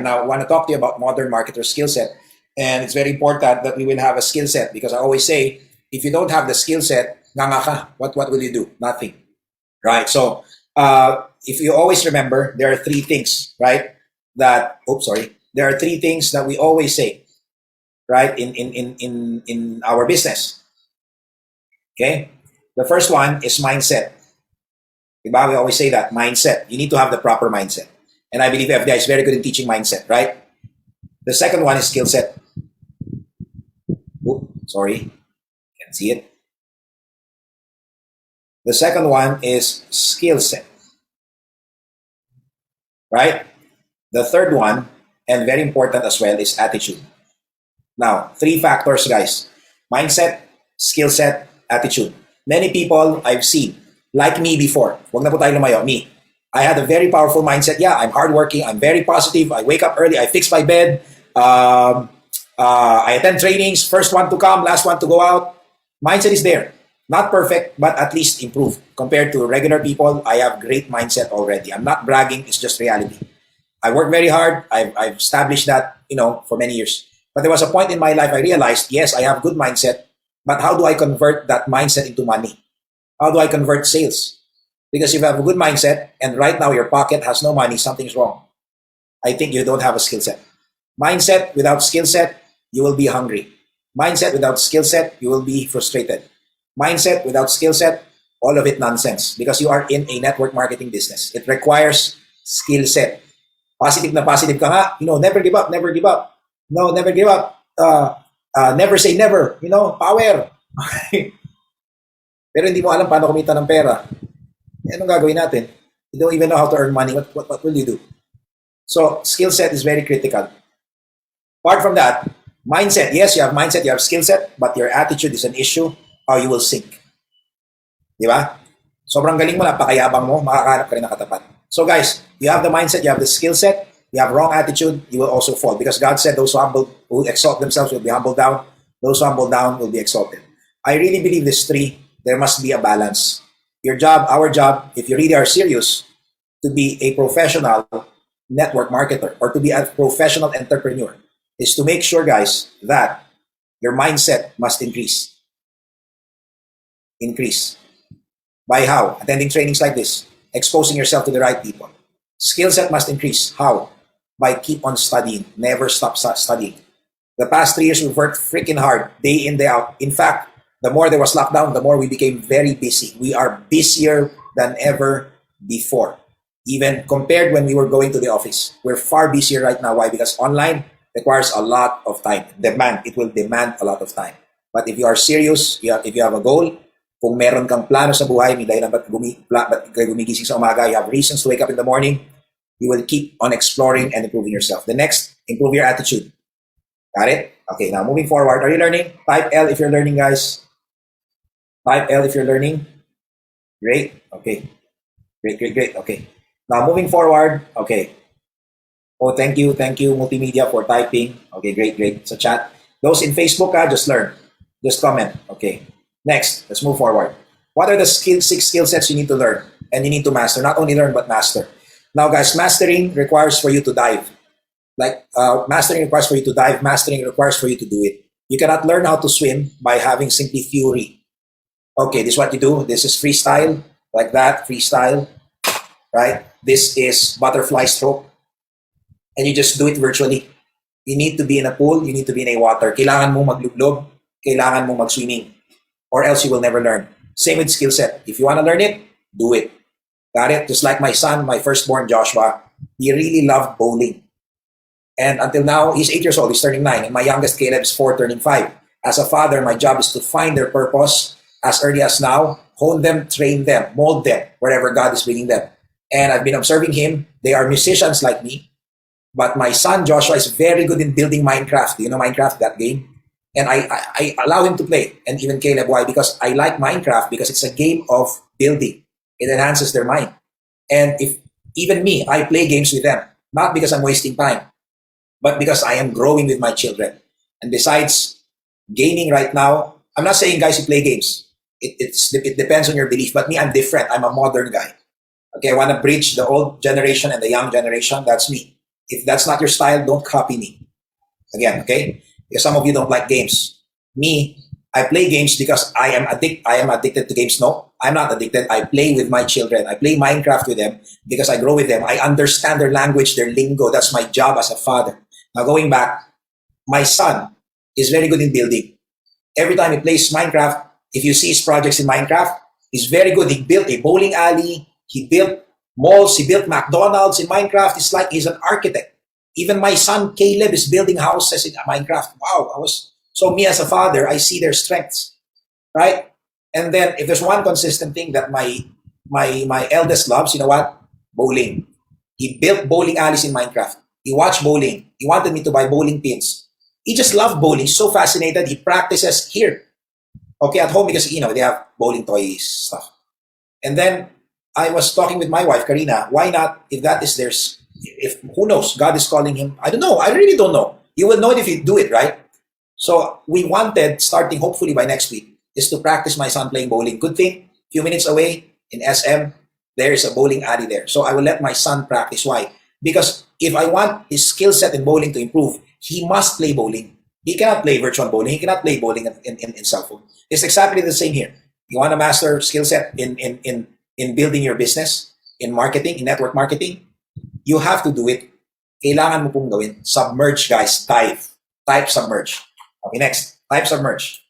Now, I want to talk to you about modern marketer skill set. And it's very important that we will have a skill set because I always say, if you don't have the skill set, nganga ka, what will you do? Nothing. Right? So, if you always remember, there are three things, right? There are three things that we always say, right, in our business. Okay? The first one is mindset. Diba? We always say that, mindset. You need to have the proper mindset. And I believe FDI is very good in teaching mindset, right? The second one is skill set. Can't see it. The second one is skill set, right? The third one, and very important as well, is attitude. Now, three factors, guys. Mindset, skill set, attitude. Many people I've seen, like me before, wag na po tayo lumayo, me. I had a very powerful mindset. Yeah, I'm hardworking. I'm very positive. I wake up early. I fix my bed. I attend trainings. First one to come, last one to go out. Mindset is there. Not perfect, but at least improved. Compared to regular people, I have great mindset already. I'm not bragging. It's just reality. I work very hard. I've established that, for many years. But there was a point in my life I realized, yes, I have good mindset, but how do I convert that mindset into money? How do I convert sales? Because if you have a good mindset and right now your pocket has no money, something's wrong. I think you don't have a skill set. Mindset without skill set, you will be hungry. Mindset without skill set, you will be frustrated. Mindset without skill set, all of it nonsense because you are in a network marketing business. It requires skill set. Positive na positive ka nga, never give up, never give up. No, never give up. Never say never, power. Pero hindi mo alam paano kumita ng pera. Anong gagawin natin? You don't even know how to earn money. What will you do? So, skill set is very critical. Apart from that, mindset. Yes, you have mindset, you have skill set, but your attitude is an issue. How you will sink. Di ba? Sobrang galing mo, napakayabang mo, makakahanap ka rin ng katapat. So guys, you have the mindset, you have the skill set, you have wrong attitude, you will also fall. Because God said those who exalt themselves will be humbled down. Those who humble down will be exalted. I really believe these three, there must be a balance. Your job, our job, if you really are serious to be a professional network marketer or to be a professional entrepreneur, is to make sure, guys, that your mindset must increase. Increase. By how? Attending trainings like this. Exposing yourself to the right people. Skill set must increase. How? By keep on studying. Never stop studying. The past 3 years, we've worked freaking hard, day in, day out. In fact, the more there was lockdown, the more we became very busy. We are busier than ever before. Even compared when we were going to the office. We're far busier right now. Why? Because online requires a lot of time. It will demand a lot of time. But if you are serious, if you have a goal, kung meron kang plano sa buhay, may dahilan ba't gumigising sa umaga, you have reasons to wake up in the morning, you will keep on exploring and improving yourself. The next, improve your attitude. Got it? Okay, now moving forward. Are you learning? Type L if you're learning, guys. Type L if you're learning. Great. Okay. Great. Okay. Now moving forward. Okay. Oh, thank you, multimedia, for typing. Okay, great. So chat. Those in Facebook, just learn. Just comment. Okay. Next, let's move forward. What are the 6 skill sets you need to learn and you need to master? Not only learn, but master. Now, guys, mastering requires for you to dive. Mastering requires for you to dive. Mastering requires for you to do it. You cannot learn how to swim by having simply theory. Okay, this is what you do. This is freestyle, like that, freestyle, right? This is butterfly stroke. And you just do it virtually. You need to be in a pool. You need to be in a water. Kailangan mo maglublob. Kailangan mo mag-swimming. Or else you will never learn. Same with skill set. If you want to learn it, do it. Got it? Just like my son, my firstborn Joshua, he really loved bowling. And until now, he's 8 years old. He's turning 9. And my youngest, Caleb, is 4, turning 5. As a father, my job is to find their purpose as early as now, hone them, train them, mold them, wherever God is bringing them. And I've been observing him. They are musicians like me. But my son, Joshua, is very good in building Minecraft. Do you know Minecraft, that game? And I allow him to play. And even Caleb, why? Because I like Minecraft because it's a game of building. It enhances their mind. And if even me, I play games with them. Not because I'm wasting time, but because I am growing with my children. And besides gaming right now, I'm not saying guys who play games. It depends on your belief. But me, I'm different. I'm a modern guy. Okay, I want to bridge the old generation and the young generation. That's me. If that's not your style, don't copy me. Again, okay? Because some of you don't like games. Me, I play games because I am addicted to games. No, I'm not addicted. I play with my children. I play Minecraft with them because I grow with them. I understand their language, their lingo. That's my job as a father. Now going back, my son is very good in building. Every time he plays Minecraft, if you see his projects in Minecraft, he's very good. He built a bowling alley. He built malls. He built McDonald's in Minecraft. It's like he's an architect. Even my son Caleb is building houses in Minecraft. Wow, so me as a father, I see their strengths, right? And then if there's one consistent thing that my eldest loves, you know what? Bowling. He built bowling alleys in Minecraft. He watched bowling. He wanted me to buy bowling pins. He just loved bowling. He's so fascinated. He practices here, okay, at home because they have bowling toys stuff. And then I was talking with my wife Karina. Why not? If that is theirs, if who knows, God is calling him. I don't know. I really don't know. You will know it if you do it, right? So we wanted, starting hopefully by next week, is to practice my son playing bowling. Good thing, a few minutes away in SM, there is a bowling alley there. So I will let my son practice. Why? Because if I want his skill set in bowling to improve, he must play bowling. He cannot play virtual bowling. He cannot play bowling in cell phone. It's exactly the same here. You want to master skill set in building your business, in marketing, in network marketing, you have to do it. Kailangan mo pong gawin. Submerge, guys. Type submerge. Okay, next. Type submerge.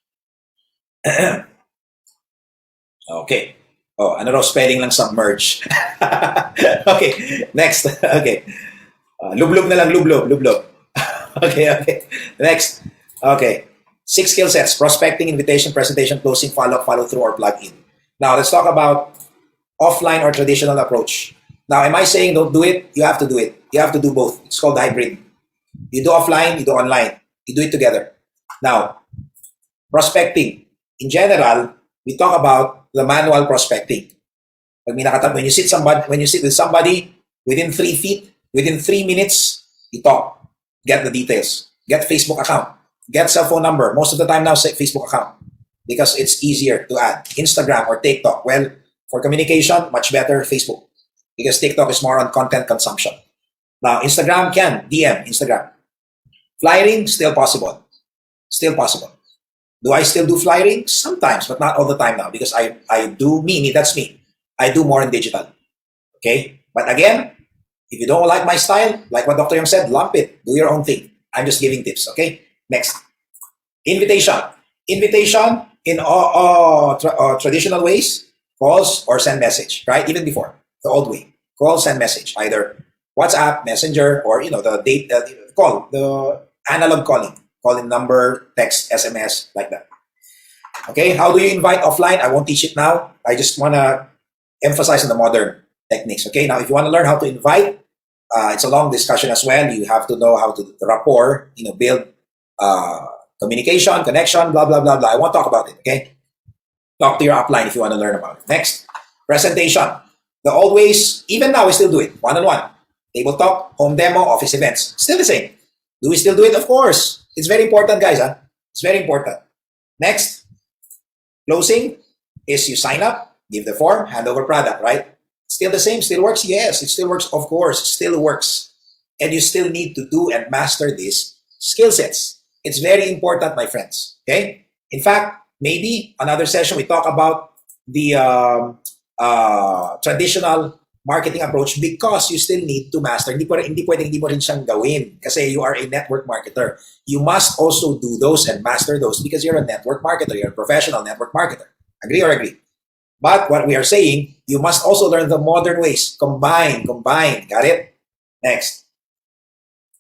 Okay. Oh, ano raw spelling lang submerge? Okay, next. Okay. Lublob na lang, lublob. Okay. Next. Okay. 6 skill sets: prospecting, invitation, presentation, closing, follow-up, follow-through, or plug-in. Now, let's talk about offline or traditional approach. Now, am I saying don't do it? You have to do it. You have to do both. It's called hybrid. You do offline, you do online. You do it together. Now, prospecting. In general, we talk about the manual prospecting. When you sit with somebody, within 3 feet, within 3 minutes, you talk. Get the details. Get Facebook account. Get cell phone number. Most of the time now, say Facebook account. Because it's easier to add. Instagram or TikTok. Well, for communication, much better Facebook. Because TikTok is more on content consumption. Now, Instagram can DM Instagram. Flyering, still possible. Still possible. Do I still do flyering? Sometimes, but not all the time now. Because I do that's me. I do more in digital. Okay? But again, if you don't like my style, like what Dr. Young said, lump it. Do your own thing. I'm just giving tips. Okay? Next. Invitation. Invitation in all traditional ways, calls or send message, right? Even before, the old way. Call, send message. Either WhatsApp, Messenger, or call, the analog calling number, text, SMS, like that. Okay, how do you invite offline? I won't teach it now. I just want to emphasize on the modern techniques. Okay, now if you want to learn how to invite, it's a long discussion as well. You have to know how to rapport, build communication, connection, blah, blah, blah, blah. I won't talk about it, okay? Talk to your upline if you want to learn about it. Next, presentation. The old ways, even now we still do it, one-on-one. Table talk, home demo, office events. Still the same. Do we still do it? Of course. It's very important, guys. It's very important. Next, closing is you sign up, give the form, hand over product, right? Still the same, still works? Yes, it still works. Of course, it still works. And you still need to do and master these skill sets. It's very important, my friends. Okay? In fact, maybe another session we talk about the traditional marketing approach because you still need to master. Hindi mo rin siyang gawin kasi you are a network marketer. You must also do those and master those because you're a network marketer. You're a professional network marketer. Agree or agree? But what we are saying, you must also learn the modern ways. Combine. Got it? Next.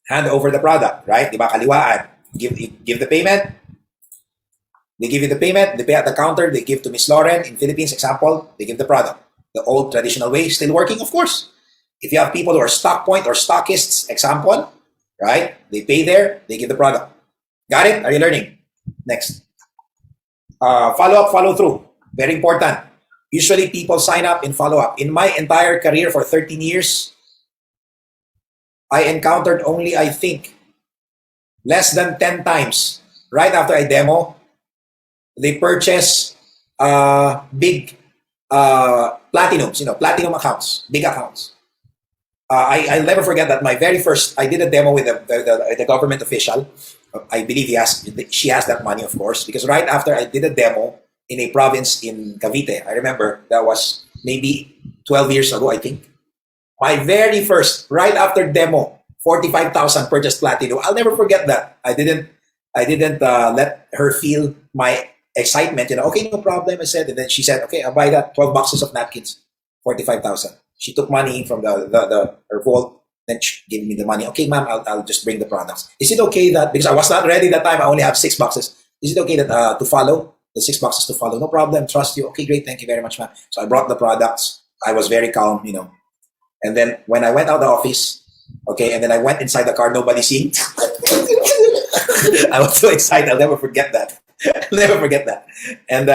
Hand over the product, right? Diba? Kaliwaan. Give the payment. They give you the payment. They pay at the counter. They give to Miss Lauren in Philippines, example. They give the product. The old traditional way, still working, of course. If you have people who are stock point or stockists, example, right? They pay there. They give the product. Got it? Are you learning? Next. Follow-up, follow-through. Very important. Usually people sign up in follow-up. In my entire career for 13 years, I encountered only, I think, less than 10 times. Right after I demo, they purchase big platinums, platinum accounts, big accounts. I'll never forget that my very first, I did a demo with the government official. I believe she asked that money, of course, because right after I did a demo in a province in Cavite, I remember that was maybe 12 years ago, I think. My very first, right after demo, 45,000 purchased platinum. I'll never forget that. I didn't let her feel my excitement. Okay, no problem. I said, and then she said, okay, I'll buy that 12 boxes of napkins, 45,000. She took money from her vault, then she gave me the money. Okay, ma'am, I'll just bring the products. Is it okay that, because I was not ready that time, I only have 6 boxes. Is it okay that to follow the 6 boxes to follow? No problem. Trust you. Okay, great. Thank you very much, ma'am. So I brought the products. I was very calm. And then when I went out the office, okay, and then I went inside the car, nobody seeing. I was so excited. I'll never forget that. I'll never forget that. And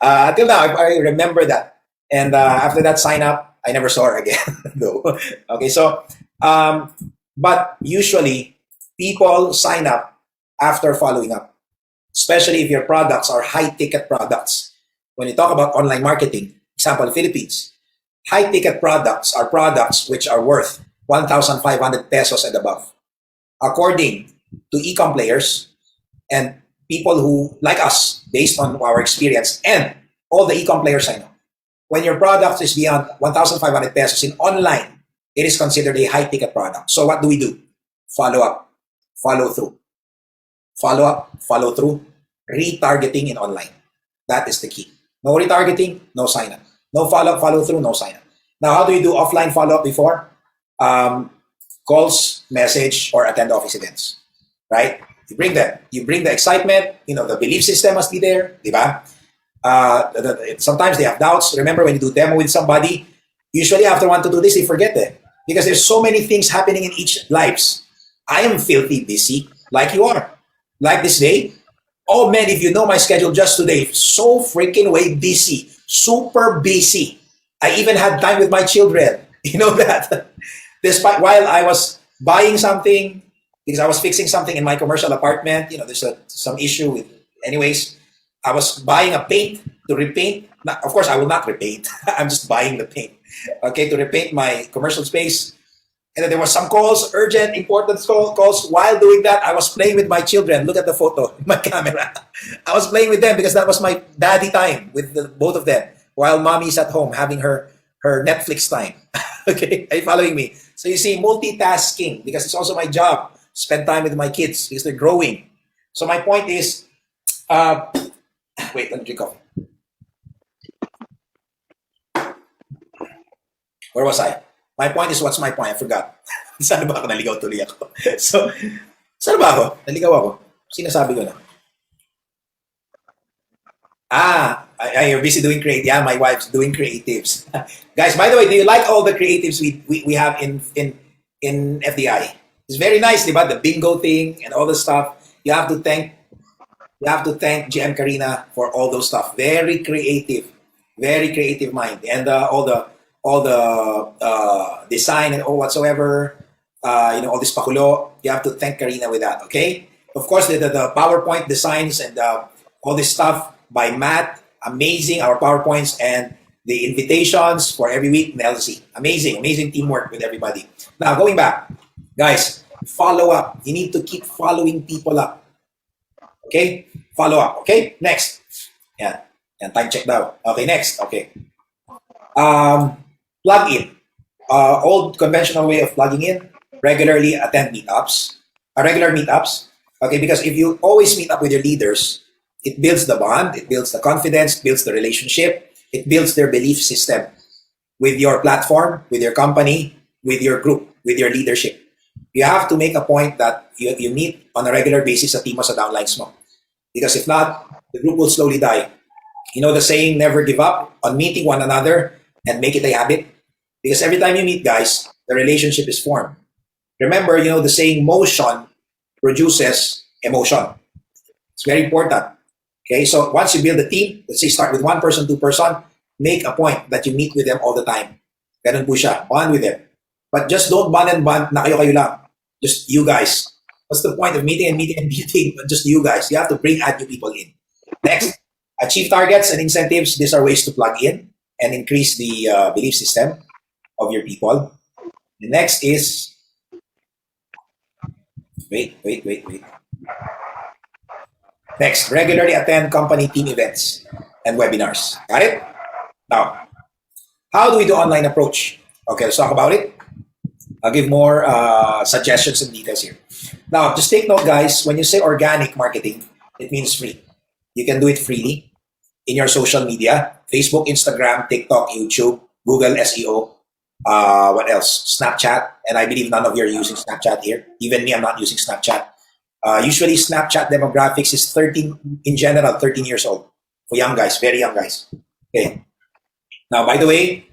until now, I remember that. And after that sign up, I never saw her again. No. Okay, so, but usually people sign up after following up, especially if your products are high ticket products. When you talk about online marketing, example, Philippines, high ticket products are products which are worth 1,500 pesos and above. According to e-com players and people who, like us, based on our experience, and all the e-com players I know, when your product is beyond 1,500 pesos in online, it is considered a high ticket product. So what do? Follow up, follow through. Follow up, follow through, retargeting in online. That is the key. No retargeting, no sign up. No follow up, follow through, no sign up. Now, how do you do offline follow up before? Calls, message, or attend office events, right? You bring them. You bring the excitement. The belief system must be there, di ba? Sometimes they have doubts. Remember, when you do demo with somebody, usually after 1 to 2 days, they forget it because there's so many things happening in each lives. I am filthy busy, like you are. Like this day. Oh man, if you know my schedule just today, so freaking way busy, super busy. I even had time with my children. You know that? Despite while I was buying something, because I was fixing something in my commercial apartment, there's some issue with, anyways, I was buying a paint to repaint. Of course, I will not repaint. I'm just buying the paint, okay, to repaint my commercial space. And then there was some calls, urgent, important calls. While doing that, I was playing with my children. Look at the photo, my camera. I was playing with them because that was my daddy time with both of them, while mommy's at home having her Netflix time. Okay, are you following me? So you see, multitasking, because it's also my job. Spend time with my kids because they're growing. So my point is, wait, let me drink coffee. Where was I? My point is, what's my point? I forgot. Saan ba ako? Naligaw tuloy ako. So, saan ba ako? Naligaw ako. Sinasabi ko na. You're busy doing creative. Yeah, my wife's doing creatives. Guys, by the way, do you like all the creatives we have in FDI? It's very nice, diba? The bingo thing and all the stuff. You have to thank GM Karina for all those stuff. Very creative mind, and all the design and all whatsoever. All this pakulo. You have to thank Karina with that. Okay. Of course, the PowerPoint designs and all this stuff by Matt. Amazing, our PowerPoints and the invitations for every week in the LC. Amazing teamwork with everybody. Now, going back, guys, follow up. You need to keep following people up. Okay? Follow up. Okay? Next. Yeah. Time check daw. Okay, next. Okay. Plug in. Old conventional way of plugging in. Regularly attend meetups. Regular meetups. Okay, because if you always meet up with your leaders, it builds the bond, it builds the confidence, builds the relationship, it builds their belief system with your platform, with your company, with your group, with your leadership. You have to make a point that you meet on a regular basis sa team mo sa downlines mo. Because if not, the group will slowly die. You know the saying, never give up on meeting one another and make it a habit? Because every time you meet, guys, the relationship is formed. Remember, the saying, motion produces emotion. It's very important. Okay, so once you build a team, let's say start with 1 person, 2 person, make a point that you meet with them all the time. Ganun po siya, bond with them. But just don't bond na kayo lang. Just you guys. What's the point of meeting? Just you guys. You have to add new people in. Next, achieve targets and incentives. These are ways to plug in and increase the belief system of your people. The next is, wait. Next, regularly attend company team events and webinars. Got it? Now, how do we do online approach? Okay, let's talk about it. I'll give more suggestions and details here. Now, just take note, guys, when you say organic marketing, it means free. You can do it freely in your social media, Facebook, Instagram, TikTok, YouTube, Google SEO, what else? Snapchat, and I believe none of you are using Snapchat here. Even me, I'm not using Snapchat. Usually, Snapchat demographics is 13, in general, 13 years old. For young guys, very young guys. Okay. Now, by the way,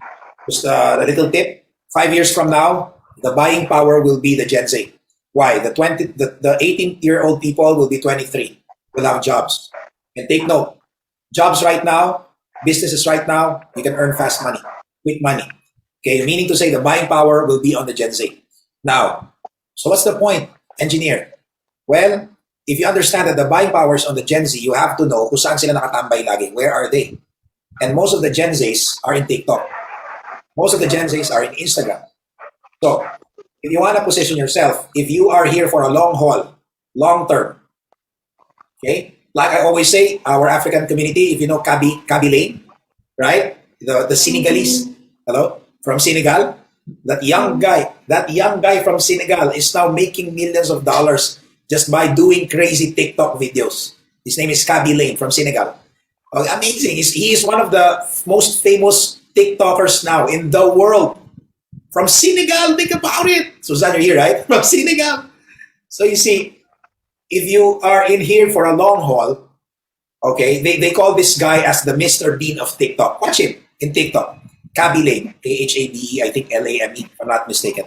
just a little tip. 5 years from now, the buying power will be the Gen Z. Why? The 18-year-old people will be 23, will have jobs. And take note, jobs right now, businesses right now, you can earn fast money, quick money. Okay, meaning to say the buying power will be on the Gen Z. Now, so what's the point, engineer? Well, if you understand that the buying power is on the Gen Z, you have to know kung saan sila nakatambay lagi. Where are they? And most of the Gen Zs are in TikTok. Most of the Gen Zs are in Instagram. So, if you want to position yourself, if you are here for a long haul, long term, okay? Like I always say, our African community, if you know Kaby Lane, right? The Senegalese, hello, from Senegal, that young guy from Senegal is now making millions of dollars just by doing crazy TikTok videos. His name is Kaby Lane from Senegal. Oh, amazing. He is one of the most famous TikTokers now in the world. From Senegal, think about it. Suzanne, you're here, right? From Senegal. So you see, if you are in here for a long haul, okay, they call this guy as the Mr. Bean of TikTok. Watch him in TikTok. Kaby Lane, Khabe, I think Lame, if I'm not mistaken.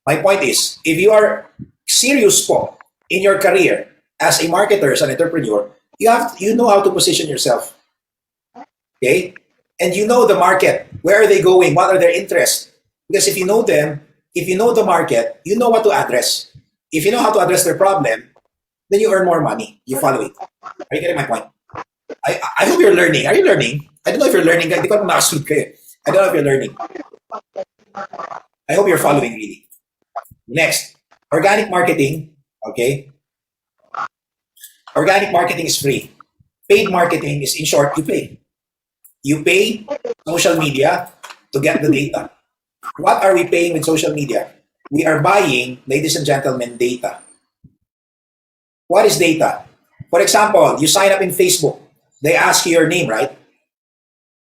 My point is, if you are serious po in your career as a marketer, as an entrepreneur, you know how to position yourself. Okay? And you know the market. Where are they going? What are their interests? Because if you know them, if you know the market, you know what to address. If you know how to address their problem, then you earn more money. You follow it. Are you getting my point? I hope you're learning. Are you learning? I don't know if you're learning. I don't know if you're learning. I hope you're following really. Next, organic marketing. Okay. Organic marketing is free. Paid marketing is, in short, you pay. You pay social media to get the data. What are we paying with social media? We are buying, ladies and gentlemen, data. What is data? For example, you sign up in Facebook. They ask you your name, right?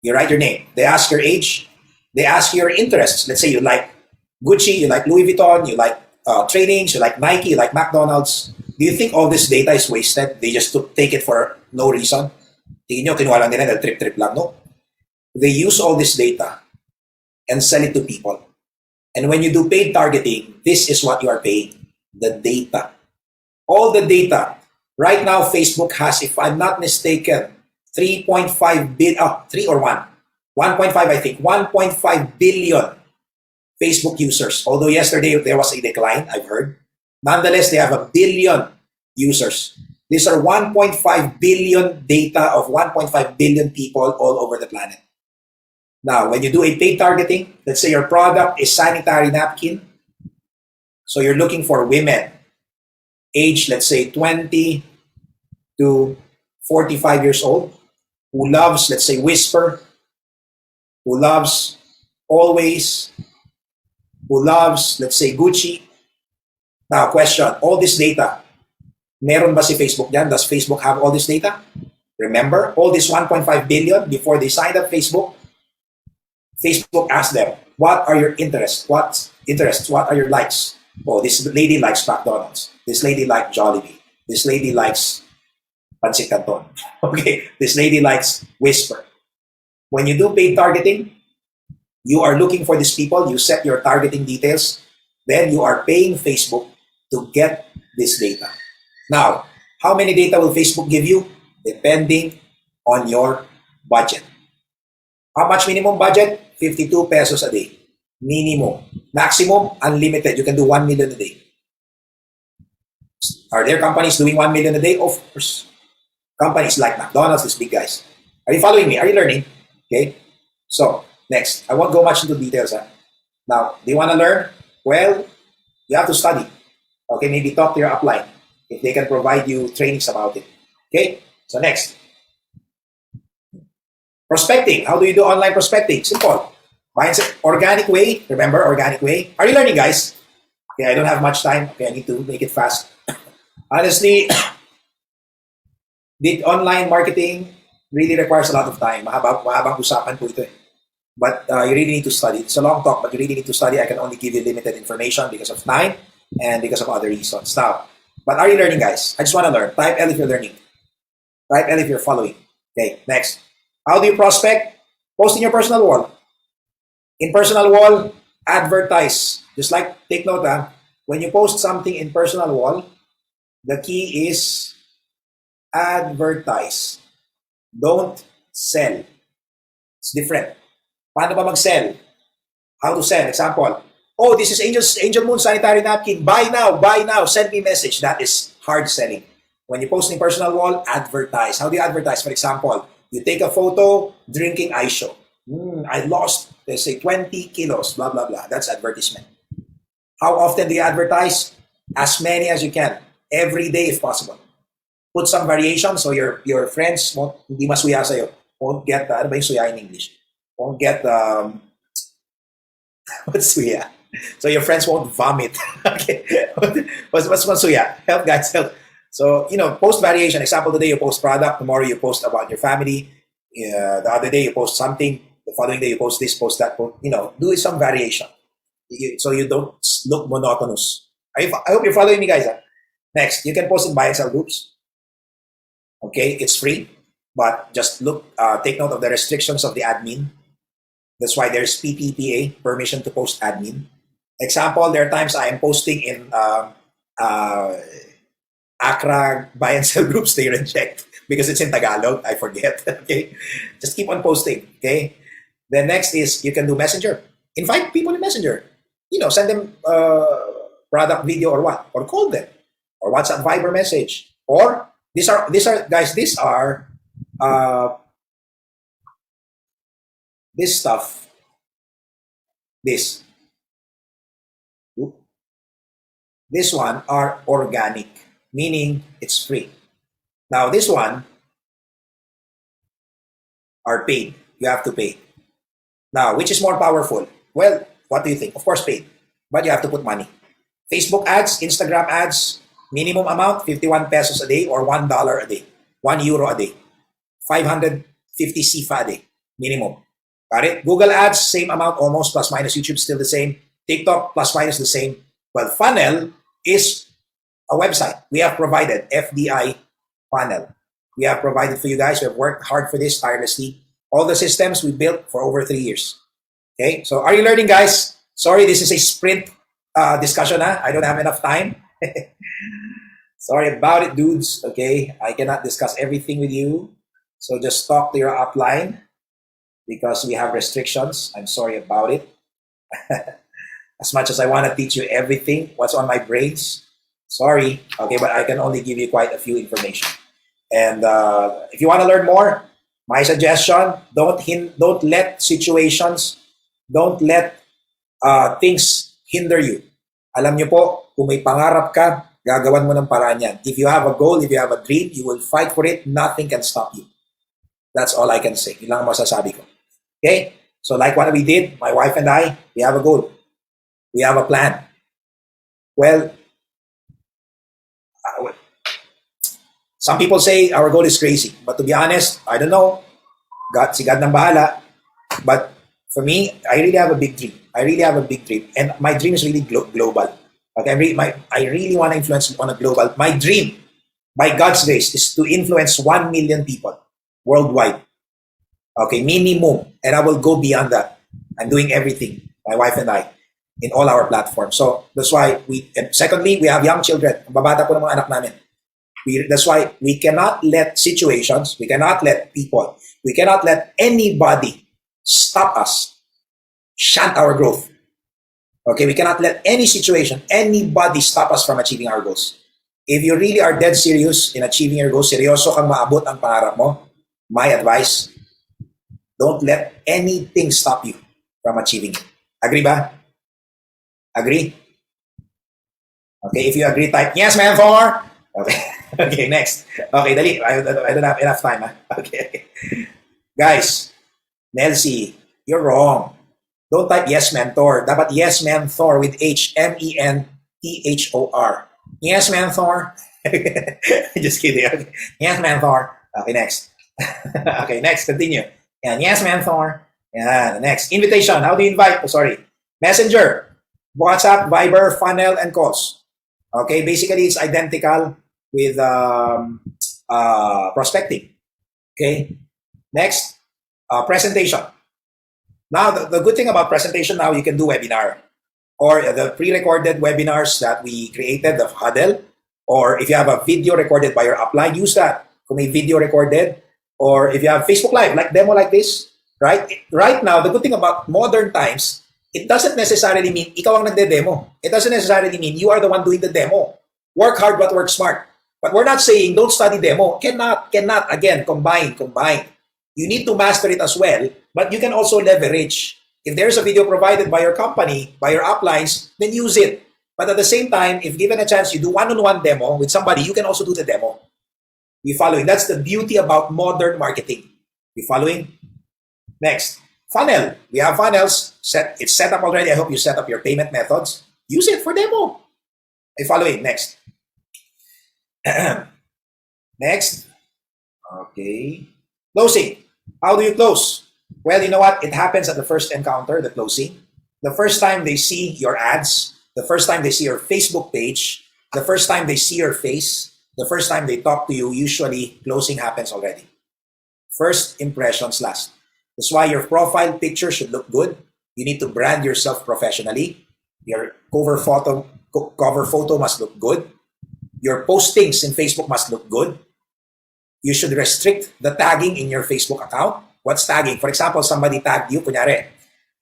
You write your name. They ask your age. They ask you your interests. Let's say you like Gucci, you like Louis Vuitton, you like trainings, you like Nike, you like McDonald's. Do you think all this data is wasted? They just take it for no reason? Tingin nyo, kinuha lang nila, trip lang, no? They use all this data and sell it to people. And when you do paid targeting, this is what you are paying, the data. All the data. Right now, Facebook has, if I'm not mistaken, 3.5 billion, 3 or 1, 1.5 I think, 1.5 billion Facebook users. Although yesterday there was a decline, I've heard. Nonetheless, they have a billion users. These are 1.5 billion data of 1.5 billion people all over the planet. Now, when you do a paid targeting, let's say your product is sanitary napkin. So you're looking for women, age, let's say 20 to 45 years old, who loves, let's say, Whisper, who loves Always, who loves, let's say, Gucci. Now, question, all this data, meron ba si Facebook dyan? Does Facebook have all this data? Remember, all this 1.5 billion, before they signed up Facebook asked them, what are your interests? What are your likes? Oh, this lady likes McDonald's. This lady likes Jollibee. This lady likes Pancit Canton. Okay, this lady likes Whisper. When you do paid targeting, you are looking for these people, you set your targeting details, then you are paying Facebook to get this data. Now, how many data will Facebook give you? Depending on your budget. How much minimum budget? 52 pesos a day. Minimum. Maximum, unlimited. You can do 1 million a day. Are there companies doing 1 million a day? Of course. Companies like McDonald's, these big guys. Are you following me? Are you learning? Okay. So, next. I won't go much into details. Now, do you want to learn? Well, you have to study. Okay, maybe talk to your upline if they can provide you trainings about it. Okay, so next. Prospecting. How do you do online prospecting? Simple. Mine's organic way. Remember, organic way. Are you learning, guys? Okay, I don't have much time. Okay, I need to make it fast. Honestly, the online marketing really requires a lot of time. Mahabang usapan po ito eh. But you really need to study. It's a long talk, but you really need to study. I can only give you limited information because of time and because of other reasons. Now, but are you learning, guys? I just want to learn. Type L if you're learning. Type L if you're following. Okay, next. How do you prospect? Post in your personal wall. In personal wall, advertise. Just like, take note, when you post something in personal wall, the key is advertise. Don't sell. It's different. Paano ba mag-sell? How to sell? Example, oh, this is Angel Moon sanitary napkin. Buy now, send me message. That is hard selling. When you post in personal wall, advertise. How do you advertise? For example, you take a photo drinking iShow. I lost, let's say, 20 kilos, blah, blah, blah. That's advertisement. How often do you advertise? As many as you can. Every day if possible. Put some variation so your friends won't, hindi masuya sa'yo. Won't get, ano ba yung suya in English? Won't get, what's suya? So your friends won't vomit. Okay. What's masuya? Help, guys, help. So, post variation. Example, today you post product. Tomorrow you post about your family. The other day you post something. The following day you post this, post that. Do some variation. So you don't look monotonous. I hope you're following me, guys. Next, you can post in buy and sell groups. Okay, it's free. But just take note of the restrictions of the admin. That's why there's PPPA, permission to post admin. Example, there are times I am posting in Accra buy and sell groups, they reject because it's in Tagalog. I forget. Okay, just keep on posting. Okay, the next is you can do Messenger. Invite people in Messenger. Send them product video or what, or call them, or WhatsApp Viber message. Or these are guys. These are this stuff. This one are organic, meaning it's free. Now this one are paid. You have to pay. Now, which is more powerful? Well, what do you think? Of course, paid. But you have to put money. Facebook ads, Instagram ads, minimum amount, 51 pesos a day or $1 a day. €1 a day. 550 CFA a day. Minimum. Got it? Google ads, same amount, almost plus minus. YouTube still the same. TikTok, plus minus the same. Well, funnel is a website. We have provided FDI funnel. We have provided for you guys. We have worked hard for this tirelessly. All the systems we built for over 3 years. Okay, so are you learning, guys? Sorry, this is a sprint discussion. I don't have enough time. Sorry about it, dudes. Okay, I cannot discuss everything with you. So just talk to your upline because we have restrictions. I'm sorry about it. As much as I want to teach you everything, what's on my brains, sorry. Okay, but I can only give you quite a few information. And if you want to learn more, my suggestion, don't let situations, don't let things hinder you. Alam niyo po, kung may pangarap ka, gagawan mo ng paraan yan. If you have a goal, if you have a dream, you will fight for it. Nothing can stop you. That's all I can say. Yun lang ang masasabi ko. Okay? So like what we did, my wife and I, we have a goal. We have a plan. Well, some people say our goal is crazy. But to be honest, I don't know. Si God nang bahala. But for me, I really have a big dream. And my dream is really global. Okay, I really want to influence on a global. My dream, by God's grace, is to influence 1 million people worldwide. Okay, minimum. And I will go beyond that. I'm doing everything, my wife and I, in all our platforms. So that's why secondly, we have young children. Babata po ng mga anak namin. That's why we cannot let situations, we cannot let people, we cannot let anybody stop us, shunt our growth. Okay, we cannot let any situation, anybody stop us from achieving our goals. If you really are dead serious in achieving your goals, seryoso kang maabot ang pangarap mo, my advice, don't let anything stop you from achieving it. Agree ba? Agree? Okay, if you agree, type, yes, ma'am, for. Okay, okay, next. Okay, dali. I don't have enough time. Okay. Guys, Nelsie, you're wrong. Don't type yes, mentor. Dapat yes, mentor with H, menthor. Yes, mentor. Just kidding. Okay. Yes, mentor. Okay, next. Okay, next, continue. And yes, mentor. Yeah, next. Invitation. How do you invite? Oh, sorry. Messenger, WhatsApp, Viber, funnel, and calls. Okay, basically it's identical with prospecting. Okay, next, presentation. Now, the good thing about presentation now, you can do webinar or the pre-recorded webinars that we created, the huddle, or if you have a video recorded by your upline, use that. Kung may video recorded, or if you have Facebook Live, like demo like this, right? Right now, the good thing about modern times, it doesn't necessarily mean ikaw ang nagde-demo. It doesn't necessarily mean you are the one doing the demo. Work hard but work smart. But we're not saying don't study demo. Cannot. Again, combine. You need to master it as well, but you can also leverage. If there's a video provided by your company, by your uplines, then use it. But at the same time, if given a chance, you do one-on-one demo with somebody, you can also do the demo. You following? That's the beauty about modern marketing. You following? Next. Funnel. We have funnels. It's set up already. I hope you set up your payment methods. Use it for demo. I follow it. Next. Next. Okay. Closing. How do you close? Well, you know what? It happens at the first encounter, the closing. The first time they see your ads, the first time they see your Facebook page, the first time they see your face, the first time they talk to you, usually closing happens already. First impressions last. That's why your profile picture should look good. You need to brand yourself professionally. Your cover photo must look good. Your postings in Facebook must look good. You should restrict the tagging in your Facebook account. What's tagging? For example, somebody tagged you, kunyari.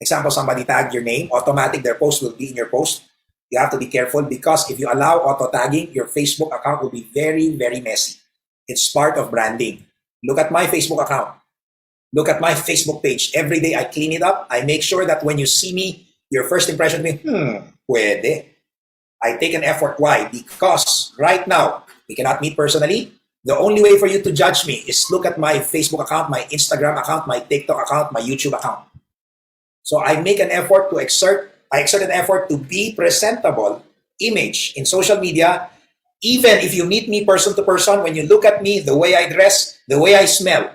Example, somebody tagged your name, automatic their post will be in your post. You have to be careful because if you allow auto-tagging, your Facebook account will be very, very messy. It's part of branding. Look at my Facebook account. Look at my Facebook page. Every day I clean it up. I make sure that when you see me, your first impression will be, pwede. I take an effort. Why? Because right now, we cannot meet personally. The only way for you to judge me is look at my Facebook account, my Instagram account, my TikTok account, my YouTube account. So I make an effort to exert an effort to be presentable image in social media. Even if you meet me person to person, when you look at me, the way I dress, the way I smell,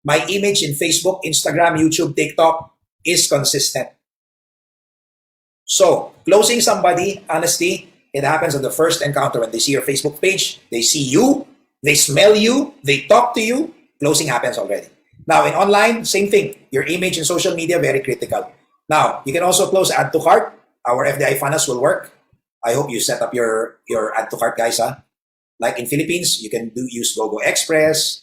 my image in Facebook, Instagram, YouTube, TikTok is consistent. So, closing somebody, honestly, it happens at the first encounter. When they see your Facebook page, they see you, they smell you, they talk to you, closing happens already. Now, in online, same thing. Your image in social media, very critical. Now, you can also close add to cart. Our FDI funnels will work. I hope you set up your add to cart, guys. Like in Philippines, you can use Gogo Express.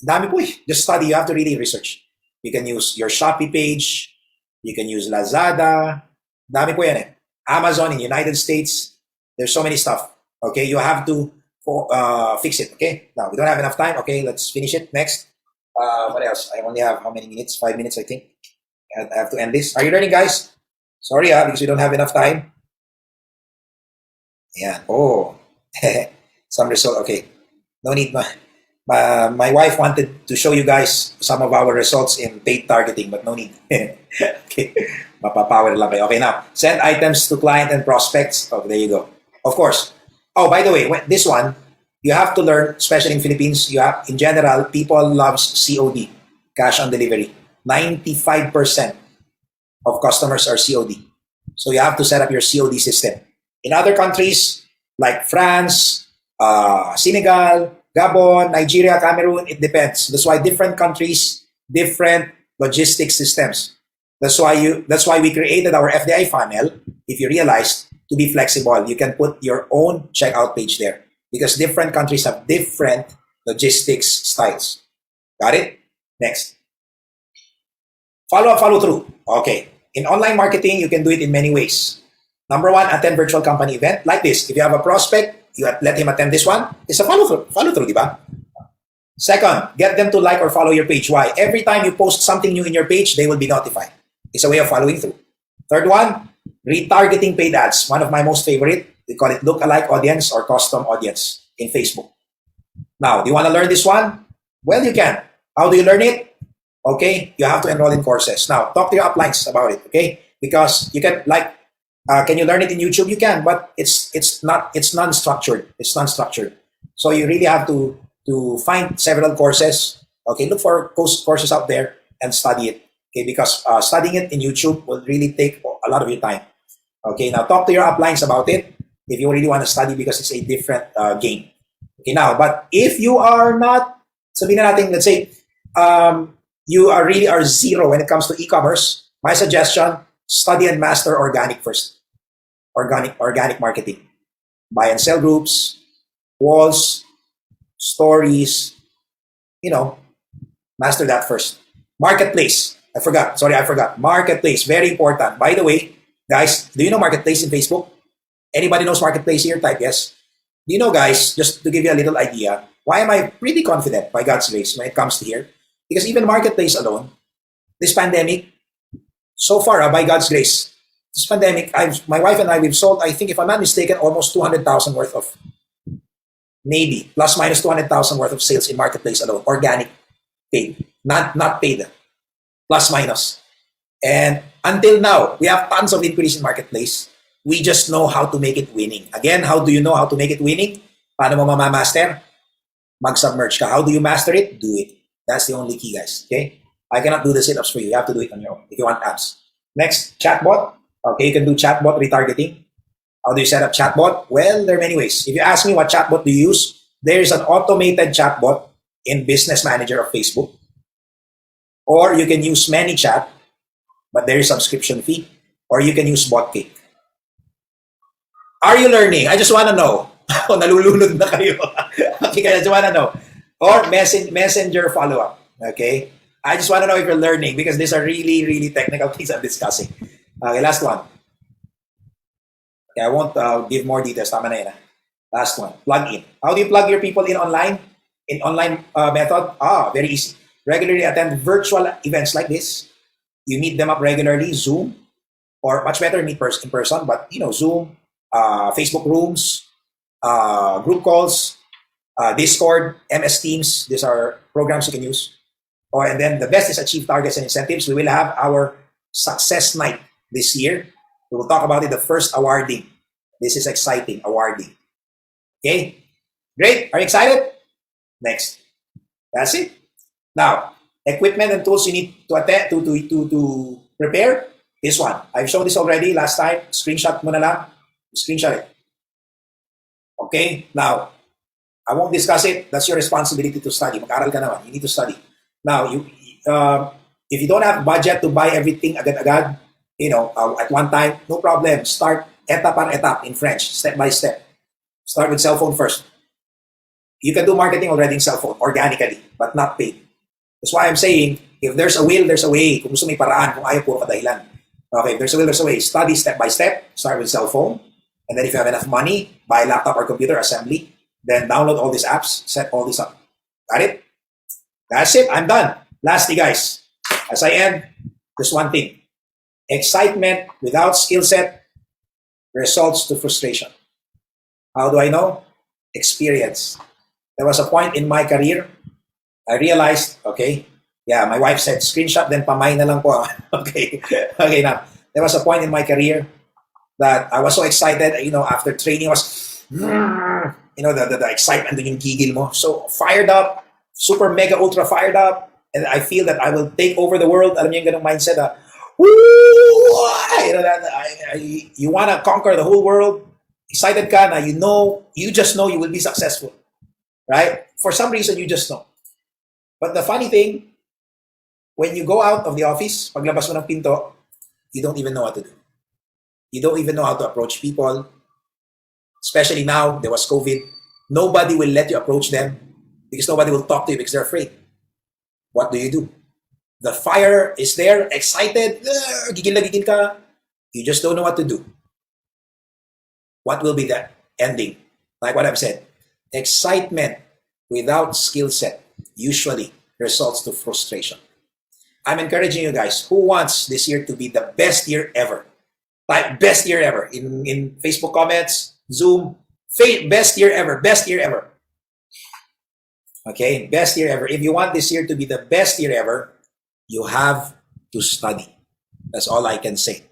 Dami po eh. Just study. You have to really research. You can use your Shopee page. You can use Lazada. Dami po yan eh. Amazon in United States. There's so many stuff. Okay, you have to fix it. Okay, now we don't have enough time. Okay, let's finish it. Next. What else? I only have how many minutes? 5 minutes, I think. I have to end this. Are you learning, guys? Sorry, because we don't have enough time. Yeah. Oh, some result. Okay, no need. My wife wanted to show you guys some of our results in paid targeting, but no need. Okay, mapapower lang kayo. Okay, now send items to client and prospects. Oh, there you go. Of course. Oh, by the way, this one you have to learn, especially in Philippines. You have, in general, people loves COD, cash on delivery. 95% of customers are COD. So you have to set up your COD system. In other countries like France, Senegal, Gabon, Nigeria, Cameroon, it depends. That's why different countries, different logistics systems. That's why we created our FDI funnel. If you realized, to be flexible, you can put your own checkout page there because different countries have different logistics styles. Got it? Next. Follow up, follow through. Okay. In online marketing, you can do it in many ways. Number one, attend virtual company event like this. If you have a prospect, you let him attend this one. It's a follow through, diba? Second, get them to like or follow your page. Why? Every time you post something new in your page, they will be notified. It's a way of following through. Third one, Retargeting paid ads, one of my most favorite. We call it look-alike audience or custom audience in Facebook. Now, do you want to learn this one? Well, you can. How do you learn it? Okay, you have to enroll in courses. Now, talk to your uplines about it, okay? Because you can, like, can you learn it in YouTube? You can, but it's non-structured. It's non-structured. So you really have to find several courses. Okay, look for courses out there and study it. Okay, because studying it in YouTube will really take a lot of your time. Okay, now talk to your uplines about it if you really want to study because it's a different game. Okay, now, but if you are not, sabihin na natin, let's say, you are really are zero when it comes to e-commerce, my suggestion, study and master organic first. Organic marketing. Buy and sell groups, walls, stories, master that first. Marketplace. I forgot. Marketplace. Very important. By the way, guys, do you know Marketplace in Facebook? Anybody knows Marketplace here? Type yes. Do you know, guys, just to give you a little idea, why am I pretty confident by God's grace when it comes to here? Because even Marketplace alone, this pandemic, so far, by God's grace, this pandemic, my wife and I, we've sold, I think, if I'm not mistaken, almost 200,000 worth of, maybe, plus minus 200,000 worth of sales in Marketplace alone, organic, paid, not paid, plus minus. And until now, we have tons of inquiries in Marketplace. We just know how to make it winning. Again, how do you know how to make it winning? Paano mo mamamaster? Mag-submerge ka. How do you master it? Do it. That's the only key, guys. Okay? I cannot do the sit-ups for you. You have to do it on your own if you want abs. Next, chatbot. Okay, you can do chatbot retargeting. How do you set up chatbot? Well, there are many ways. If you ask me what chatbot do you use, there is an automated chatbot in Business Manager of Facebook. Or you can use ManyChat, but there is subscription fee. Or you can use BotCake. Are you learning? I just want to know. Nalulunod na kayo. Okay, I just want to know. Or messenger follow-up. Okay? I just want to know if you're learning because these are really, really technical things I'm discussing. Okay, last one. Okay, I won't give more details. Tama na yun. Last one. Plug in. How do you plug your people in online? In online method? Very easy. Regularly attend virtual events like this. You meet them up regularly, Zoom, or much better meet in person, but Zoom, Facebook rooms, group calls, Discord, MS Teams. These are programs you can use. And then the best is achieve targets and incentives. We will have our success night this year. We will talk about it, the first awarding. This is exciting, awarding. Okay? Great. Are you excited? Next. That's it. Now, equipment and tools you need to prepare. This one. I've shown this already last time. Screenshot mo na lang. Screenshot it. Okay? Now, I won't discuss it. That's your responsibility to study. Mag-aral ka naman. You need to study. Now, if you don't have budget to buy everything agad-agad, at one time, no problem. Start étape par étape in French, step by step. Start with cell phone first. You can do marketing already in cell phone, organically, but not paid. That's why I'm saying, if there's a will, there's a way. Kung gusto may paraan, kung ayaw, puro kadahilan. Okay, if there's a will, there's a way. Study step by step. Start with cell phone. And then if you have enough money, buy a laptop or computer assembly. Then download all these apps, set all this up. Got it? That's it. I'm done. Lastly, guys, as I end, just one thing. Excitement without skill set results to frustration. How do I know? Experience. There was a point in my career, I realized, my wife said, screenshot, then pamay na lang po. Okay, now, there was a point in my career that I was so excited, after training, was, the excitement, yung gigil mo. So fired up, super mega ultra fired up, and I feel that I will take over the world. Alam niyo yung ganung mindset, you want to conquer the whole world. Excited ka na, you just know you will be successful. Right? For some reason, you just know. But the funny thing, when you go out of the office, paglabas mo ng pinto, you don't even know what to do. You don't even know how to approach people. Especially now, there was COVID. Nobody will let you approach them because nobody will talk to you because they're afraid. What do you do? The fire is there, excited, gigil na gigil ka. You just don't know what to do. What will be the ending? Like what I've said, excitement without skill set usually results to frustration. I'm encouraging you guys, who wants this year to be the best year ever? Type best year ever in Facebook comments, Zoom. Best year ever. Best year ever. Okay, best year ever. If you want this year to be the best year ever, you have to study. That's all I can say.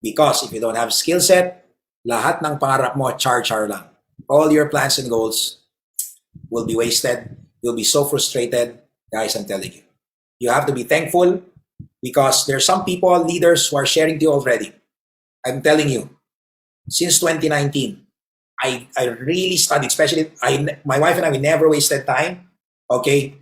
Because if you don't have skill set, lahat ng pangarap mo, char-char lang. All your plans and goals will be wasted. You'll be so frustrated. Guys, I'm telling you. You have to be thankful because there's some people, leaders, who are sharing to you already. I'm telling you, since 2019, I really studied, especially my wife and I, we never wasted time. Okay,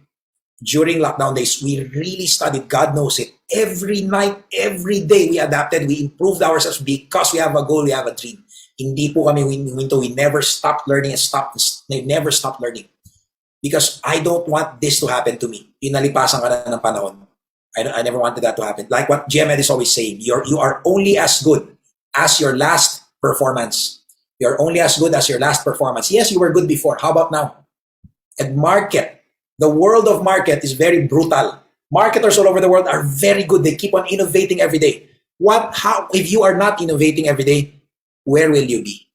during lockdown days, we really studied. God knows it. Every night, every day, we adapted. We improved ourselves because we have a goal, we have a dream. Hindi po kami winto. We never stopped learning and never stopped learning. Because I don't want this to happen to me. Inalipasan ka na ng panahon. I never wanted that to happen. Like what GMED is always saying, you are only as good as your last performance. You're only as good as your last performance. Yes, you were good before. How about now? And market. The world of market is very brutal. Marketers all over the world are very good. They keep on innovating every day. If you are not innovating every day, where will you be?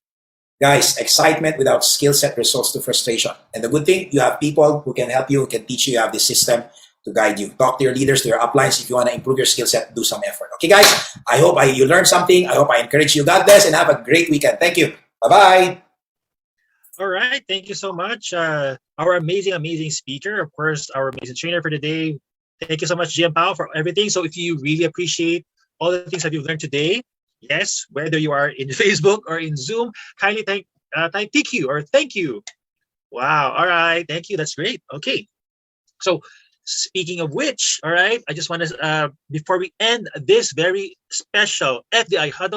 Guys, excitement without skill set results to frustration. And the good thing, you have people who can help you, who can teach you. You have this system to guide you. Talk to your leaders, to your uplines. If you want to improve your skill set, do some effort. Okay, guys? I hope you learned something. I hope I encourage you. God bless and have a great weekend. Thank you. Bye-bye. All right. Thank you so much. Our amazing speaker, of course, our amazing trainer for today. Thank you so much, GM Pao, for everything. So if you really appreciate all the things that you've learned today, yes, whether you are in Facebook or in Zoom, kindly type thank you or thank you. Wow. All right. Thank you. That's great. Okay. So speaking of which, all right, I just want to, before we end this very special FDI Huddle,